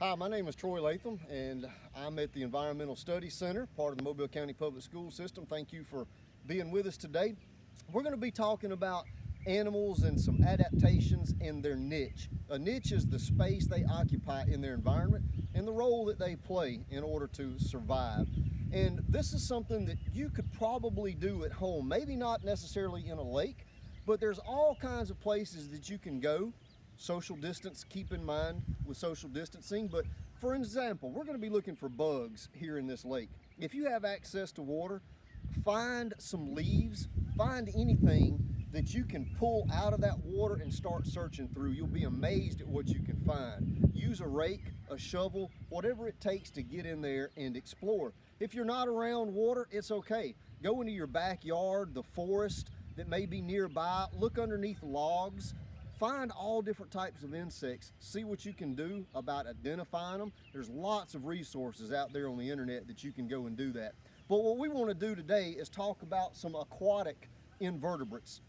Hi, my name is Troy Latham, and I'm at the Environmental Studies Center, part of the Mobile County Public School System. Thank you for being with us today. We're going to be talking about animals and some adaptations and their niche. A niche is the space they occupy in their environment and the role that they play in order to survive. And this is something that you could probably do at home, maybe not necessarily in a lake, but there's all kinds of places that you can go. Social distance, keep in mind with social distancing, but for example, we're going to be looking for bugs here in this lake. If you have access to water, find some leaves, find anything that you can pull out of that water and start searching through. You'll be amazed at what you can find. Use a rake, a shovel, whatever it takes to get in there and explore. If you're not around water, it's okay. Go into your backyard, the forest that may be nearby, look underneath logs. Find all different types of insects, see what you can do about identifying them. There's lots of resources out there on the internet that you can go and do that. But what we want to do today is talk about some aquatic invertebrates.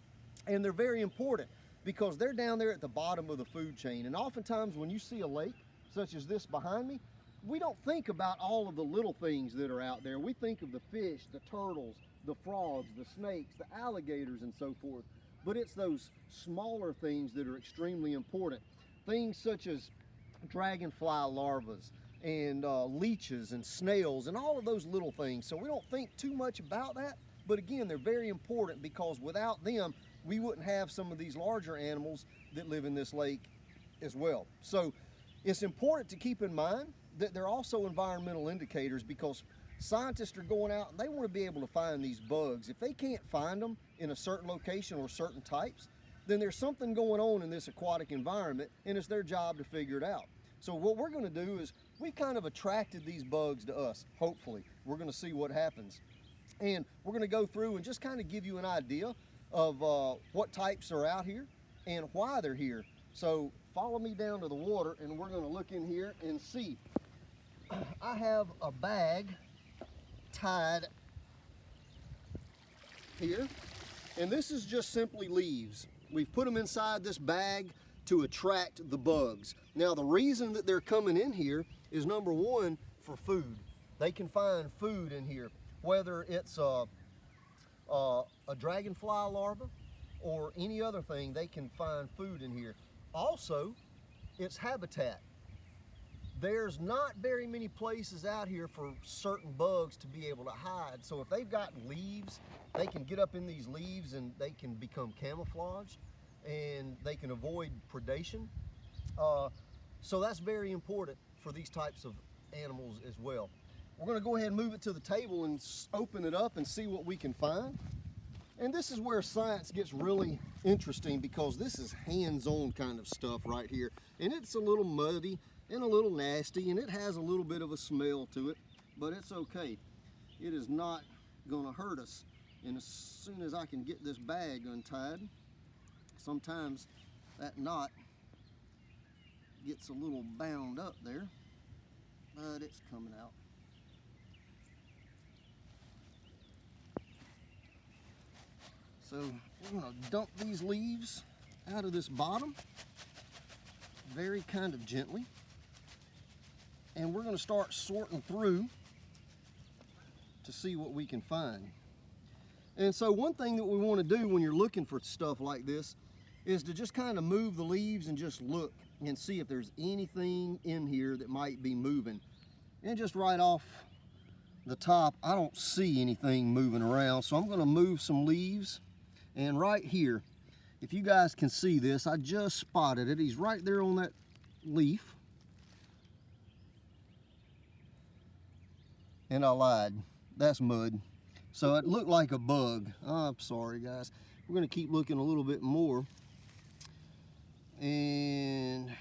And they're very important because they're down there at the bottom of the food chain. And oftentimes when you see a lake, such as this behind me, we don't think about all of the little things that are out there. We think of the fish, the turtles, the frogs, the snakes, the alligators, and so forth. But it's those smaller things that are extremely important. Things such as dragonfly larvae and leeches and snails and all of those little things. So we don't think too much about that, but again, they're very important because without them, we wouldn't have some of these larger animals that live in this lake as well. So it's important to keep in mind that they're also environmental indicators because scientists are going out and they want to be able to find these bugs. If they can't find them in a certain location or certain types, then there's something going on in this aquatic environment and it's their job to figure it out. So what we're going to do is we kind of attracted these bugs to us, hopefully. We're going to see what happens. And we're going to go through and just kind of give you an idea of what types are out here and why they're here. So follow me down to the water and we're going to look in here and see. I have a bag tied here, and this is just simply leaves. We've put them inside this bag to attract the bugs. Now the reason that they're coming in here is number one, for food. They can find food in here, whether it's a dragonfly larva or any other thing, they can find food in here. Also, it's habitat. There's not very many places out here for certain bugs to be able to hide. So if they've got leaves, they can get up in these leaves and they can become camouflaged and they can avoid predation. So that's very important for these types of animals as well. We're going to go ahead and move it to the table and open it up and see what we can find. And this is where science gets really interesting because this is hands-on kind of stuff right here. And it's a little muddy and a little nasty, and it has a little bit of a smell to it, but it's okay. It is not gonna hurt us. And as soon as I can get this bag untied, sometimes that knot gets a little bound up there, but it's coming out. So we're gonna dump these leaves out of this bottom very kind of gently. And we're going to start sorting through to see what we can find. And so one thing that we want to do when you're looking for stuff like this is to just kind of move the leaves and just look and see if there's anything in here that might be moving. And just right off the top, I don't see anything moving around, so I'm going to move some leaves. And right here, if you guys can see this, I just spotted it. He's right there on that leaf. And I lied, that's mud. So it looked like a bug. Oh, I'm sorry guys. We're gonna keep looking a little bit more. And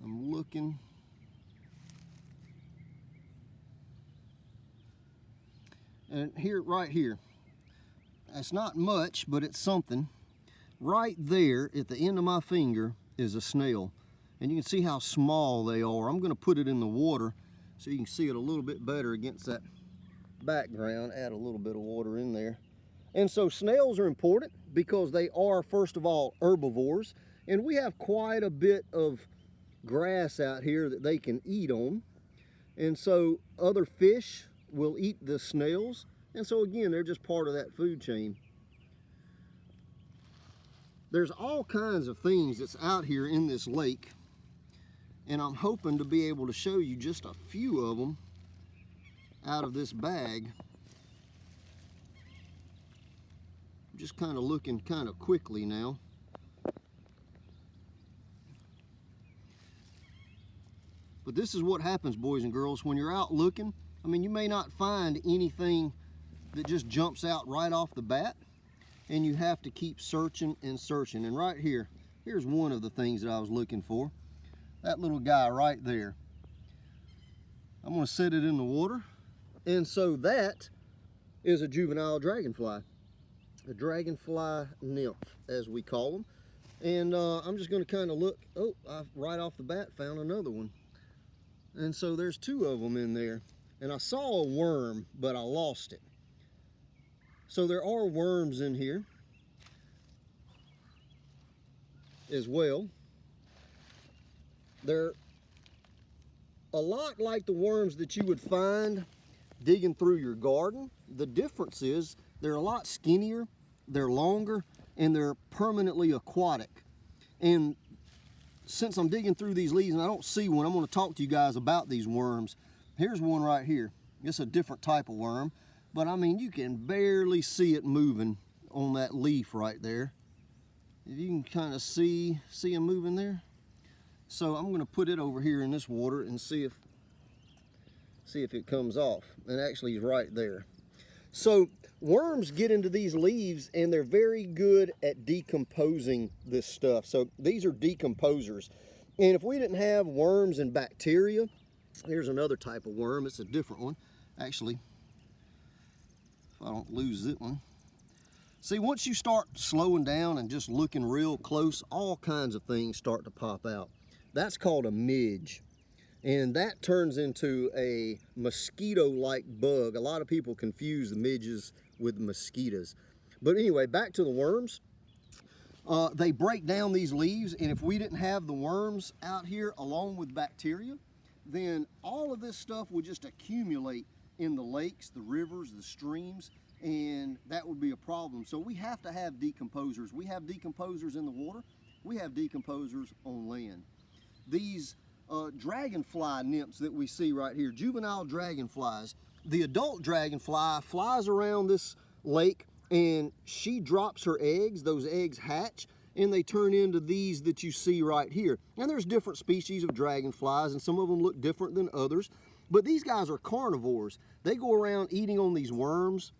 I'm looking. And here, right here, it's not much, but it's something. Right there at the end of my finger is a snail. And you can see how small they are. I'm going to put it in the water so you can see it a little bit better against that background. Add a little bit of water in there. And so snails are important because they are, first of all, herbivores. And we have quite a bit of grass out here that they can eat on. And so other fish will eat the snails. And so again, they're just part of that food chain. There's all kinds of things that's out here in this lake. And I'm hoping to be able to show you just a few of them out of this bag. I'm just kind of looking kind of quickly now. But this is what happens, boys and girls, when you're out looking. I mean, you may not find anything that just jumps out right off the bat, and you have to keep searching and searching. And right here, here's one of the things that I was looking for. That little guy right there. I'm going to set it in the water. And so that is a juvenile dragonfly, a dragonfly nymph, as we call them. And I'm just going to kind of look. Oh, I right off the bat found another one. And so there's two of them in there. And I saw a worm, but I lost it. So there are worms in here as well. They're a lot like the worms that you would find digging through your garden. The difference is they're a lot skinnier, they're longer, and they're permanently aquatic. And since I'm digging through these leaves and I don't see one, I'm going to talk to you guys about these worms. Here's one right here. It's a different type of worm, but I mean, you can barely see it moving on that leaf right there. If you can kind of see him moving there. So I'm going to put it over here in this water and see if it comes off. And actually he's right there. So worms get into these leaves and they're very good at decomposing this stuff. So these are decomposers. And if we didn't have worms and bacteria, here's another type of worm. It's a different one. Actually, if I don't lose it one. See, once you start slowing down and just looking real close, all kinds of things start to pop out. That's called a midge. And that turns into a mosquito-like bug. A lot of people confuse the midges with mosquitoes. But anyway, back to the worms. They break down these leaves, and if we didn't have the worms out here along with bacteria, then all of this stuff would just accumulate in the lakes, the rivers, the streams, and that would be a problem. So we have to have decomposers. We have decomposers in the water. We have decomposers on land. These dragonfly nymphs that we see right here, juvenile dragonflies. The adult dragonfly flies around this lake and she drops her eggs. Those eggs hatch and they turn into these that you see right here. And there's different species of dragonflies and some of them look different than others. But these guys are carnivores. They go around eating on these worms.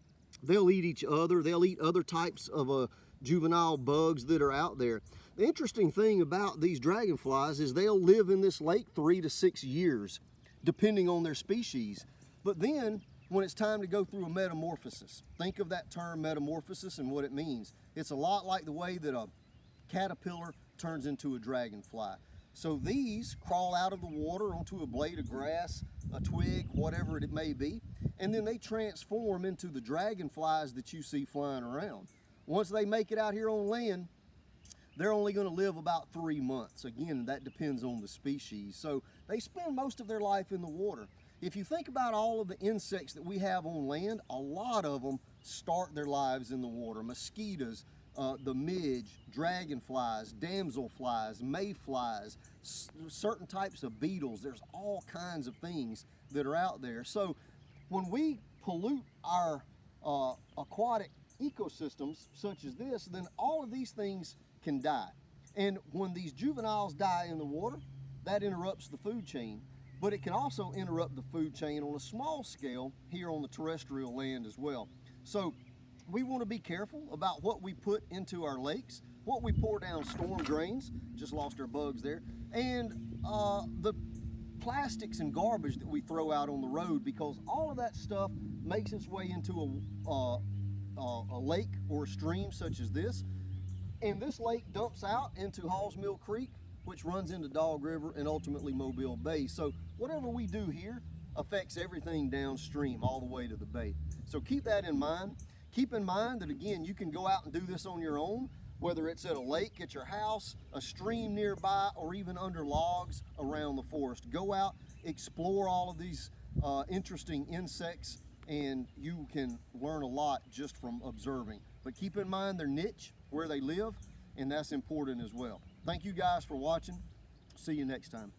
They'll eat each other. They'll eat other types of juvenile bugs that are out there. The interesting thing about these dragonflies is they'll live in this lake 3 to 6 years, depending on their species. But then, when it's time to go through a metamorphosis, think of that term metamorphosis and what it means. It's a lot like the way that a caterpillar turns into a dragonfly. So these crawl out of the water onto a blade of grass, a twig, whatever it may be, and then they transform into the dragonflies that you see flying around. Once they make it out here on land, they're only going to live about 3 months. Again, that depends on the species. So they spend most of their life in the water. If you think about all of the insects that we have on land, a lot of them start their lives in the water. Mosquitoes, the midge, dragonflies, damselflies, mayflies, certain types of beetles. There's all kinds of things that are out there. So when we pollute our aquatic ecosystems such as this, then all of these things can die. And when these juveniles die in the water, that interrupts the food chain. But it can also interrupt the food chain on a small scale here on the terrestrial land as well. So we want to be careful about what we put into our lakes, what we pour down storm drains, just lost our bugs there, and the plastics and garbage that we throw out on the road, because all of that stuff makes its way into a lake or a stream such as this. And this lake dumps out into Halls Mill Creek, which runs into Dog River and ultimately Mobile Bay. So whatever we do here affects everything downstream all the way to the bay. So keep that in mind. Keep in mind that, again, you can go out and do this on your own, whether it's at a lake at your house, a stream nearby, or even under logs around the forest. Go out, explore all of these interesting insects, and you can learn a lot just from observing. But keep in mind their niche, where they live, and that's important as well. Thank you guys for watching. See you next time.